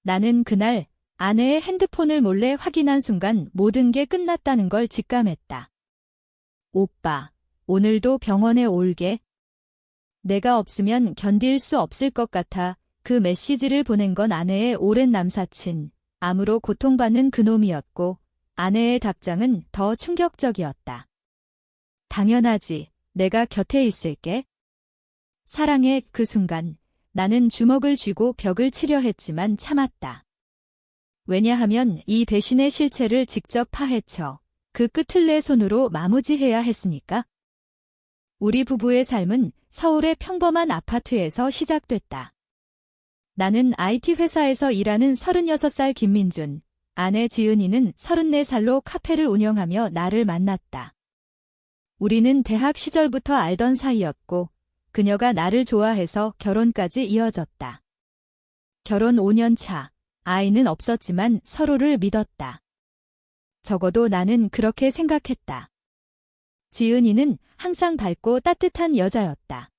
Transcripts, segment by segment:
나는 그날 아내의 핸드폰을 몰래 확인한 순간 모든 게 끝났다는 걸 직감했다. 오빠, 오늘도 병원에 올게. 내가 없으면 견딜 수 없을 것 같아 그 메시지를 보낸 건 아내의 오랜 남사친, 암으로 고통받는 그놈이었고 아내의 답장은 더 충격적이었다. 당연하지, 내가 곁에 있을게. 사랑해. 그 순간 나는 주먹을 쥐고 벽을 치려 했지만 참았다. 왜냐하면 이 배신의 실체를 직접 파헤쳐 그 끝을 내 손으로 마무지해야 했으니까. 우리 부부의 삶은 서울의 평범한 아파트에서 시작됐다. 나는 IT 회사에서 일하는 36살 김민준, 아내 지은이는 34살로 카페를 운영하며 나를 만났다. 우리는 대학 시절부터 알던 사이였고 그녀가 나를 좋아해서 결혼까지 이어졌다. 결혼 5년 차, 아이는 없었지만 서로를 믿었다. 적어도 나는 그렇게 생각했다. 지은이는 항상 밝고 따뜻한 여자였다.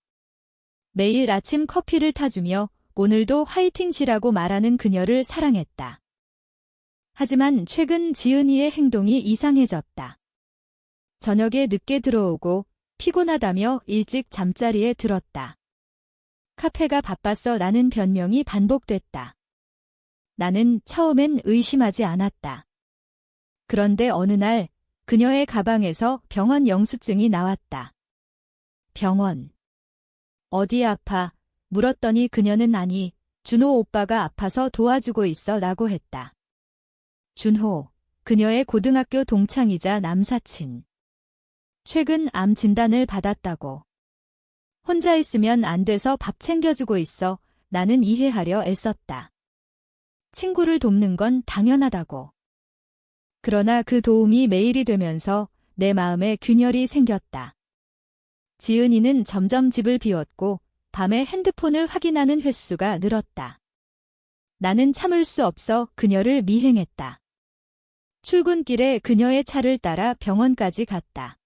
매일 아침 커피를 타주며 오늘도 화이팅시라고 말하는 그녀를 사랑했다. 하지만 최근 지은이의 행동이 이상해졌다. 저녁에 늦게 들어오고 피곤하다며 일찍 잠자리에 들었다. 카페가 바빴어 라는 변명이 반복됐다. 나는 처음엔 의심하지 않았다. 그런데 어느 날 그녀의 가방에서 병원 영수증이 나왔다. 병원. 어디 아파? 물었더니 그녀는 아니, 준호 오빠가 아파서 도와주고 있어 라고 했다. 준호, 그녀의 고등학교 동창이자 남사친. 최근 암 진단을 받았다고. 혼자 있으면 안 돼서 밥 챙겨주고 있어. 나는 이해하려 애썼다. 친구를 돕는 건 당연하다고. 그러나 그 도움이 매일이 되면서 내 마음에 균열이 생겼다. 지은이는 점점 집을 비웠고 밤에 핸드폰을 확인하는 횟수가 늘었다. 나는 참을 수 없어 그녀를 미행했다. 출근길에 그녀의 차를 따라 병원까지 갔다.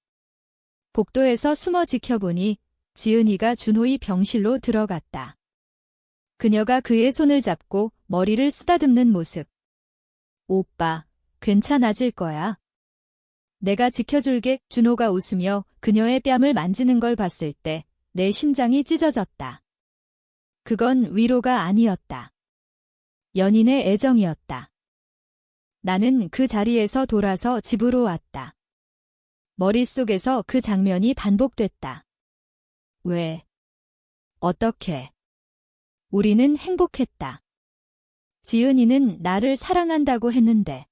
복도에서 숨어 지켜보니 지은이가 준호의 병실로 들어갔다. 그녀가 그의 손을 잡고 머리를 쓰다듬는 모습. 오빠, 괜찮아질 거야. 내가 지켜줄게. 준호가 웃으며 그녀의 뺨을 만지는 걸 봤을 때 내 심장이 찢어졌다. 그건 위로가 아니었다. 연인의 애정이었다. 나는 그 자리에서 돌아서 집으로 왔다. 머릿속에서 그 장면이 반복됐다. 왜? 어떻게? 우리는 행복했다. 지은이는 나를 사랑한다고 했는데.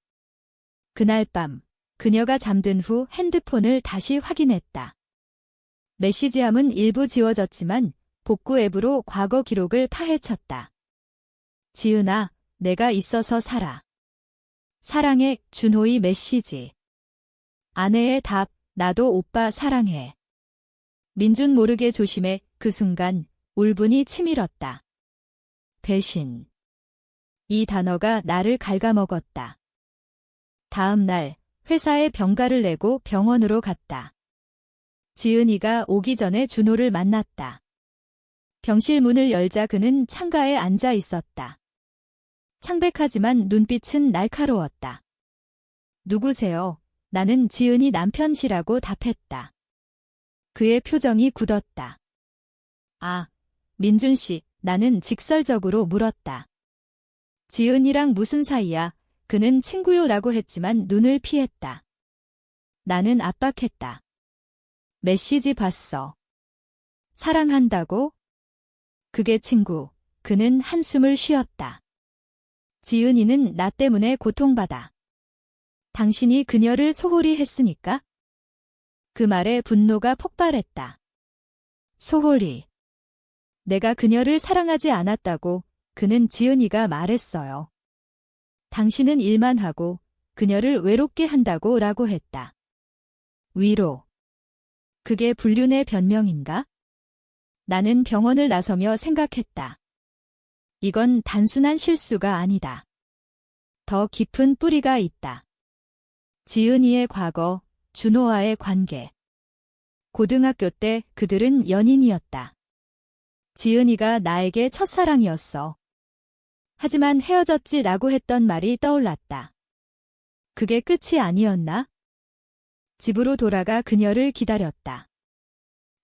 그날 밤, 그녀가 잠든 후 핸드폰을 다시 확인했다. 메시지함은 일부 지워졌지만 복구 앱으로 과거 기록을 파헤쳤다. 지은아, 내가 있어서 살아. 사랑해. 준호의 메시지. 아내의 답, 나도 오빠 사랑해. 민준 모르게 조심해. 그 순간 울분이 치밀었다. 배신. 이 단어가 나를 갉아먹었다. 다음 날 회사에 병가를 내고 병원으로 갔다. 지은이가 오기 전에 준호를 만났다. 병실 문을 열자 그는 창가에 앉아 있었다. 창백하지만 눈빛은 날카로웠다. 누구세요? 나는 지은이 남편시라고 답했다. 그의 표정이 굳었다. 아, 민준 씨, 나는 직설적으로 물었다. 지은이랑 무슨 사이야? 그는 친구요라고 했지만 눈을 피했다. 나는 압박했다. 메시지 봤어. 사랑한다고? 그게 친구. 그는 한숨을 쉬었다. 지은이는 나 때문에 고통받아. 당신이 그녀를 소홀히 했으니까? 그 말에 분노가 폭발했다. 소홀히. 내가 그녀를 사랑하지 않았다고 그는 지은이가 말했어요. 당신은 일만 하고 그녀를 외롭게 한다고 라고 했다. 위로. 그게 불륜의 변명인가? 나는 병원을 나서며 생각했다. 이건 단순한 실수가 아니다. 더 깊은 뿌리가 있다. 지은이의 과거, 준호와의 관계. 고등학교 때 그들은 연인이었다. 지은이가 나에게 첫사랑이었어. 하지만 헤어졌지라고 했던 말이 떠올랐다. 그게 끝이 아니었나? 집으로 돌아가 그녀를 기다렸다.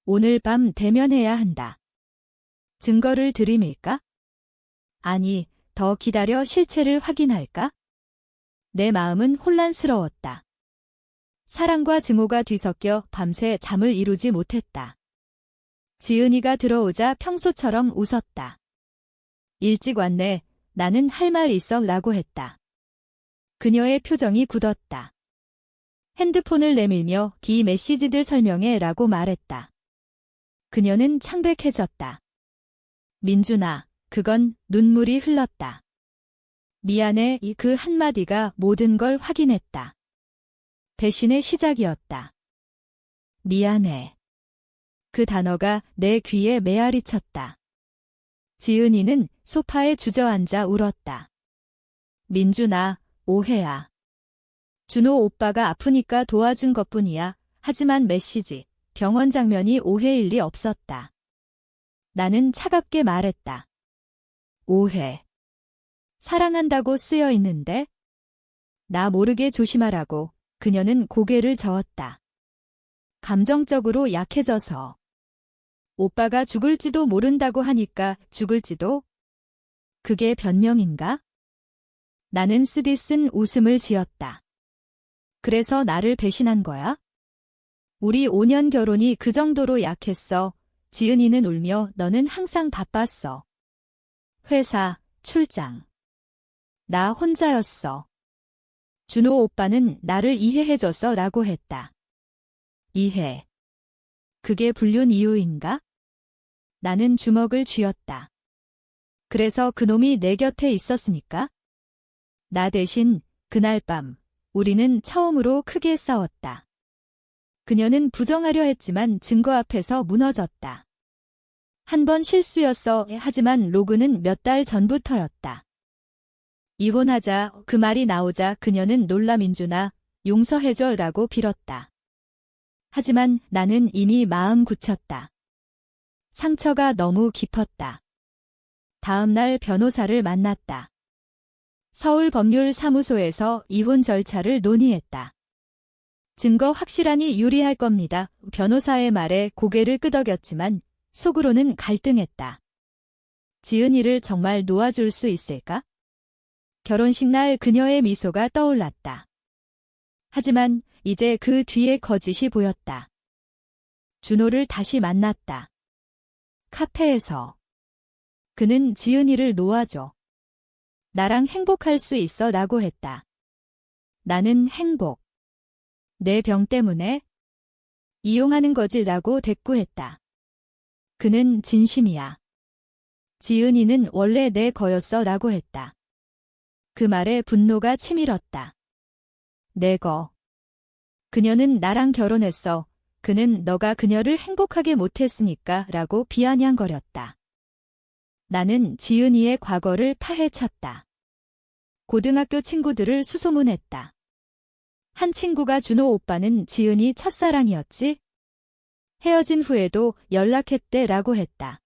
오늘 밤 대면해야 한다. 증거를 들이밀까? 아니, 더 기다려 실체를 확인할까? 내 마음은 혼란스러웠다. 사랑과 증오가 뒤섞여 밤새 잠을 이루지 못했다. 지은이가 들어오자 평소처럼 웃었다. 일찍 왔네. 나는 할 말 있어 라고 했다. 그녀의 표정이 굳었다. 핸드폰을 내밀며 기 메시지들 설명해 라고 말했다. 그녀는 창백해졌다. 민준아, 그건 눈물이 흘렀다. 미안해. 그 한마디가 모든 걸 확인했다. 배신의 시작이었다. 미안해. 그 단어가 내 귀에 메아리 쳤다. 지은이는 소파에 주저앉아 울었다. 민준아, 오해야. 준호 오빠가 아프니까 도와준 것뿐이야. 하지만 메시지, 병원 장면이 오해일 리 없었다. 나는 차갑게 말했다. 오해. 사랑한다고 쓰여 있는데? 나 모르게 조심하라고. 그녀는 고개를 저었다. 감정적으로 약해져서. 오빠가 죽을지도 모른다고 하니까 죽을지도? 그게 변명인가? 나는 쓰디쓴 웃음을 지었다. 그래서 나를 배신한 거야? 우리 5년 결혼이 그 정도로 약했어. 지은이는 울며 너는 항상 바빴어. 회사, 출장. 나 혼자였어. 준호 오빠는 나를 이해해줬어 라고 했다. 이해. 그게 불륜 이유인가? 나는 주먹을 쥐었다. 그래서 그놈이 내 곁에 있었으니까? 나 대신 그날 밤 우리는 처음으로 크게 싸웠다. 그녀는 부정하려 했지만 증거 앞에서 무너졌다. 한 번 실수였어. 하지만 로그는 몇 달 전부터였다. 이혼하자. 그 말이 나오자 그녀는 놀라 민준아, 용서해줘 라고 빌었다. 하지만 나는 이미 마음 굳혔다. 상처가 너무 깊었다. 다음 날 변호사를 만났다. 서울법률사무소에서 이혼 절차를 논의했다. 증거 확실하니 유리할 겁니다. 변호사의 말에 고개를 끄덕였지만 속으로는 갈등했다. 지은이를 정말 놓아줄 수 있을까? 결혼식 날 그녀의 미소가 떠올랐다. 하지만 이제 그 뒤에 거짓이 보였다. 준호를 다시 만났다. 카페에서. 그는 지은이를 놓아줘. 나랑 행복할 수 있어 라고 했다. 나는 행복. 내 병 때문에? 이용하는 거지 라고 대꾸했다. 그는 진심이야. 지은이는 원래 내 거였어 라고 했다. 그 말에 분노가 치밀었다. 내 거. 그녀는 나랑 결혼했어. 그는 너가 그녀를 행복하게 못했으니까 라고 비아냥거렸다. 나는 지은이의 과거를 파헤쳤다. 고등학교 친구들을 수소문했다. 한 친구가 준호 오빠는 지은이 첫사랑이었지? 헤어진 후에도 연락했대 라고 했다.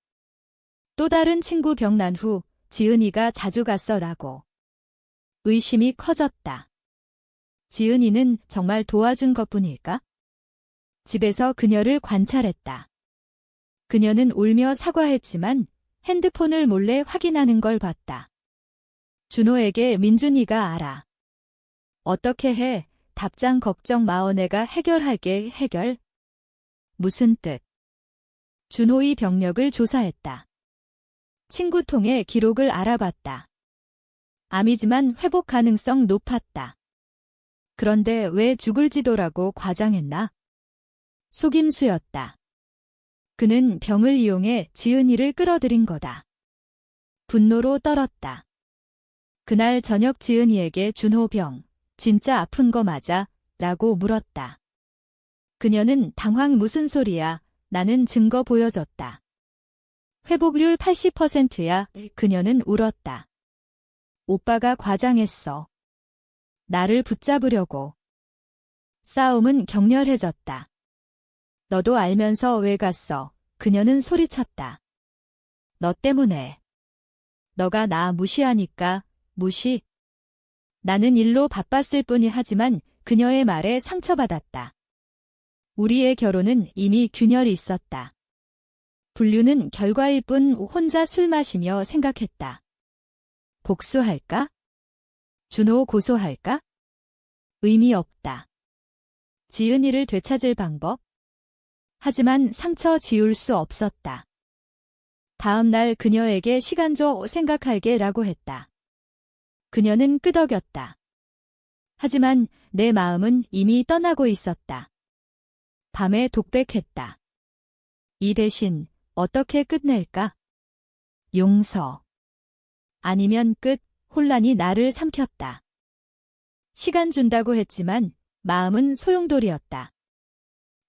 또 다른 친구 병난 후 지은이가 자주 갔어 라고. 의심이 커졌다. 지은이는 정말 도와준 것뿐일까? 집에서 그녀를 관찰했다. 그녀는 울며 사과했지만 핸드폰을 몰래 확인하는 걸 봤다. 준호에게 민준이가 알아. 어떻게 해? 답장 걱정 마어 내가 해결할게. 해결? 무슨 뜻? 준호의 병력을 조사했다. 친구 통해 기록을 알아봤다. 암이지만 회복 가능성 높았다. 그런데 왜 죽을지도라고 과장했나? 속임수였다. 그는 병을 이용해 지은이를 끌어들인 거다. 분노로 떨었다. 그날 저녁 지은이에게 준호 병, 진짜 아픈 거 맞아? 라고 물었다. 그녀는 당황 무슨 소리야? 나는 증거 보여줬다. 회복률 80%야. 그녀는 울었다. 오빠가 과장했어. 나를 붙잡으려고. 싸움은 격렬해졌다. 너도 알면서 왜 갔어? 그녀는 소리쳤다. 너 때문에. 너가 나 무시하니까 무시. 나는 일로 바빴을 뿐이 하지만 그녀의 말에 상처받았다. 우리의 결혼은 이미 균열이 있었다. 분류는 결과일 뿐 혼자 술 마시며 생각했다. 복수할까? 준호 고소할까? 의미 없다. 지은이를 되찾을 방법? 하지만 상처 지울 수 없었다. 다음 날 그녀에게 시간 줘 생각할게 라고 했다. 그녀는 끄덕였다. 하지만 내 마음은 이미 떠나고 있었다. 밤에 독백했다. 이 대신 어떻게 끝낼까? 용서. 아니면 끝. 혼란이 나를 삼켰다. 시간 준다고 했지만 마음은 소용돌이었다.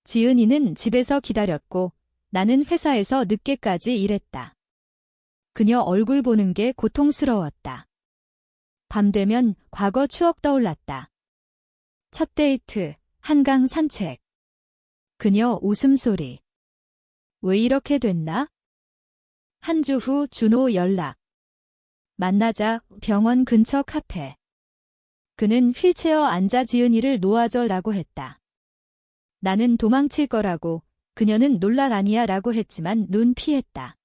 지은이는 집에서 기다렸고 나는 회사에서 늦게까지 일했다. 그녀 얼굴 보는 게 고통스러웠다. 밤 되면 과거 추억 떠올랐다. 첫 데이트, 한강 산책. 그녀 웃음소리. 왜 이렇게 됐나? 한 주 후 준호 연락. 만나자 병원 근처 카페. 그는 휠체어 앉아 지은이를 놓아줘라고 했다. 나는 도망칠 거라고, 그녀는 논란 아니야 라고 했지만 눈 피했다.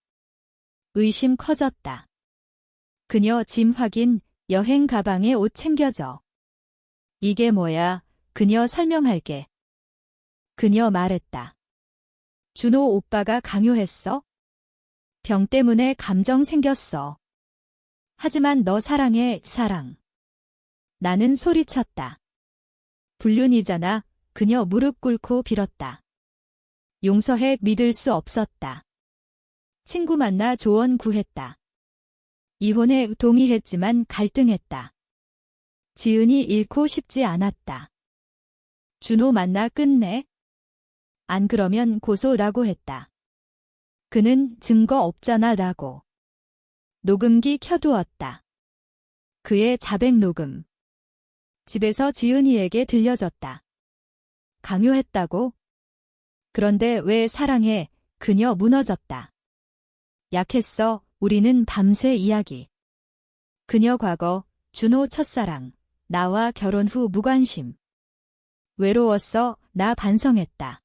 의심 커졌다. 그녀 짐 확인, 여행 가방에 옷 챙겨줘. 이게 뭐야? 그녀 설명할게. 그녀 말했다. 준호 오빠가 강요했어? 병 때문에 감정 생겼어. 하지만 너 사랑해, 사랑. 나는 소리쳤다. 불륜이잖아. 그녀 무릎 꿇고 빌었다. 용서해. 믿을 수 없었다. 친구 만나 조언 구했다. 이혼에 동의했지만 갈등했다. 지은이 잃고 싶지 않았다. 준호 만나 끝내? 안 그러면 고소라고 했다. 그는 증거 없잖아 라고. 녹음기 켜두었다. 그의 자백 녹음. 집에서 지은이에게 들려줬다. 강요했다고? 그런데 왜 사랑해? 그녀 무너졌다. 약했어. 우리는 밤새 이야기. 그녀 과거, 준호 첫사랑, 나와 결혼 후 무관심. 외로웠어. 나 반성했다.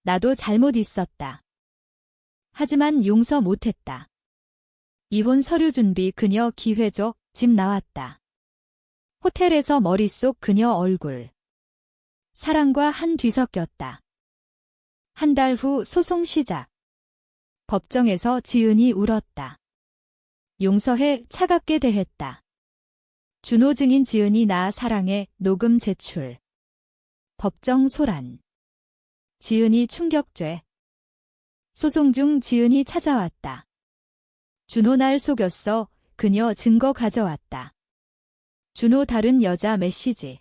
나도 잘못 있었다. 하지만 용서 못했다. 이혼 서류 준비. 그녀 기회 줘. 집 나왔다. 호텔에서 머릿속 그녀 얼굴. 사랑과 한 뒤섞였다. 한 달 후 소송 시작. 법정에서 지은이 울었다. 용서해. 차갑게 대했다. 준호 증인 지은이 나 사랑해. 녹음 제출. 법정 소란. 지은이 충격죄. 소송 중 지은이 찾아왔다. 준호 날 속였어. 그녀 증거 가져왔다. 준호 다른 여자 메시지.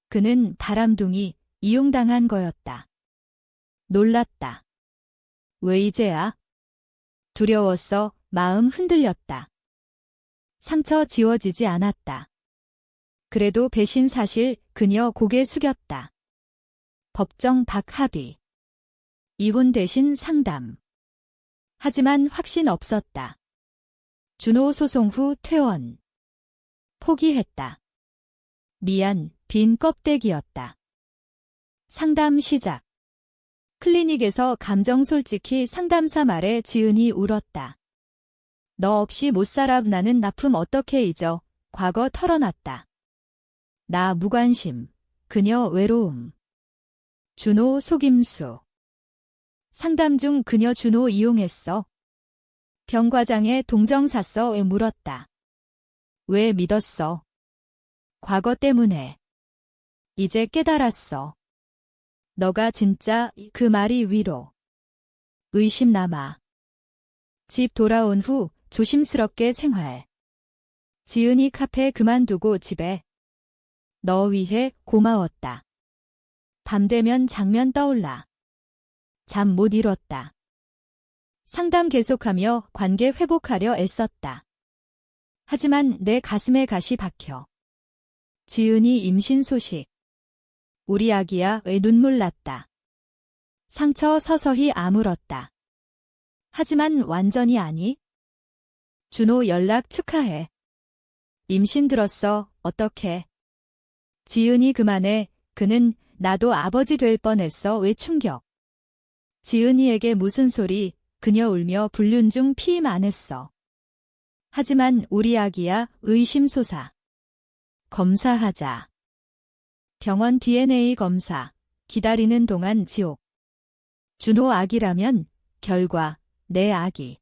그는 바람둥이, 이용당한 거였다. 놀랐다. 왜 이제야? 두려웠어. 마음 흔들렸다. 상처 지워지지 않았다. 그래도 배신 사실. 그녀 고개 숙였다. 법정 박합의. 이혼 대신 상담. 하지만 확신 없었다. 준호 소송 후 퇴원. 포기했다. 미안, 빈 껍데기였다. 상담 시작. 클리닉에서 감정 솔직히 상담사 말에 지은이 울었다. 너 없이 못 살아. 나는 납품 어떻게 잊어. 과거 털어놨다. 나 무관심. 그녀 외로움. 준호 속임수. 상담 중 그녀 준호 이용했어. 병과장에 동정 샀어. 왜 물었다. 왜 믿었어? 과거 때문에. 이제 깨달았어. 너가 진짜. 그 말이 위로. 의심 남아. 집 돌아온 후 조심스럽게 생활. 지은이 카페 그만두고 집에. 너 위해 고마웠다. 밤 되면 장면 떠올라. 잠 못 이뤘다. 상담 계속하며 관계 회복하려 애썼다. 하지만 내 가슴에 가시 박혀. 지은이 임신 소식. 우리 아기야. 왜 눈물 났다. 상처 서서히 아물었다. 하지만 완전히 아니. 준호 연락 축하해. 임신 들었어. 어떡해. 지은이 그만해. 그는 나도 아버지 될 뻔했어. 왜 충격. 지은이에게 무슨 소리. 그녀 울며 불륜 중 피임 안 했어. 하지만 우리 아기야. 의심소사. 검사하자. 병원 DNA 검사. 기다리는 동안 지옥. 준호 아기라면 결과 내 아기.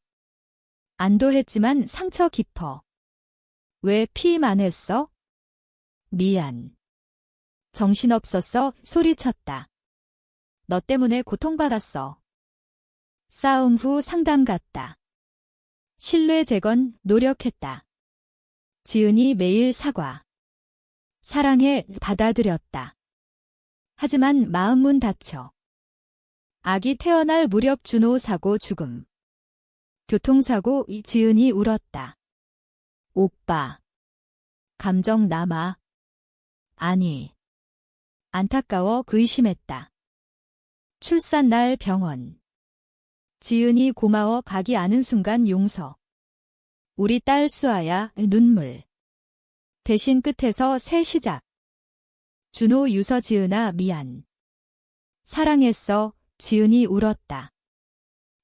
안도했지만 상처 깊어. 왜 피임 안 했어? 미안. 정신없었어. 소리쳤다. 너 때문에 고통받았어. 싸움 후 상담 갔다. 신뢰 재건 노력했다. 지은이 매일 사과. 사랑해 받아들였다. 하지만 마음 문 닫혀. 아기 태어날 무렵 준호 사고 죽음. 교통사고 지은이 울었다. 오빠. 감정 남아. 아니. 안타까워 의심했다. 출산 날 병원. 지은이 고마워 가기 아는 순간 용서. 우리 딸 수아야 눈물. 대신 끝에서 새 시작. 준호 유서 지은아 미안. 사랑했어. 지은이 울었다.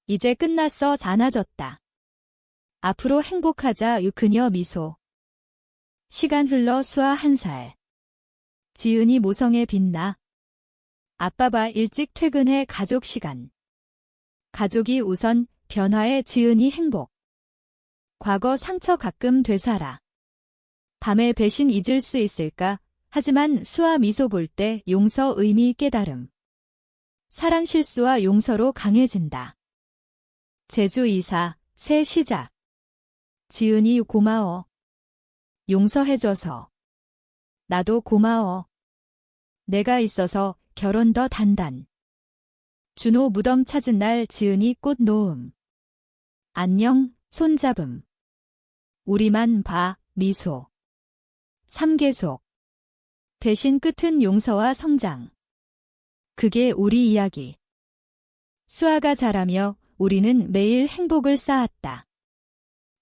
이제 끝났어. 잦아졌다. 앞으로 행복하자. 그녀 미소. 시간 흘러 수아 1살. 지은이 모성에 빛나. 아빠 봐 일찍 퇴근해. 가족 시간. 가족이 우선. 변화의 지은이 행복. 과거 상처 가끔 되살아. 밤의 배신 잊을 수 있을까? 하지만 수아 미소 볼 때 용서 의미 깨달음. 사랑 실수와 용서로 강해진다. 제주 이사, 새 시작. 지은이 고마워. 용서해줘서. 나도 고마워. 내가 있어서 결혼 더 단단. 준호 무덤 찾은 날 지은이 꽃 놓음. 안녕, 손잡음. 우리만 봐, 미소. 3계속. 배신 끝은 용서와 성장. 그게 우리 이야기. 수아가 자라며 우리는 매일 행복을 쌓았다.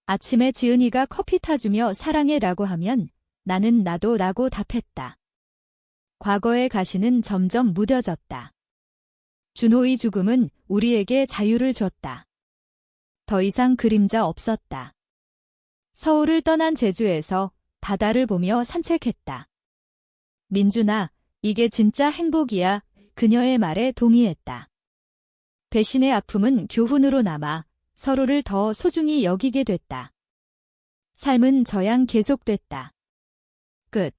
아침에 지은이가 커피 타주며 사랑해 라고 하면 나는 나도 라고 답했다. 과거의 가시는 점점 무뎌졌다. 준호의 죽음은 우리에게 자유를 줬다. 더 이상 그림자 없었다. 서울을 떠난 제주에서 바다를 보며 산책했다. 민준아, 이게 진짜 행복이야. 그녀의 말에 동의했다. 배신의 아픔은 교훈으로 남아 서로를 더 소중히 여기게 됐다. 삶은 저양 계속됐다. 끝.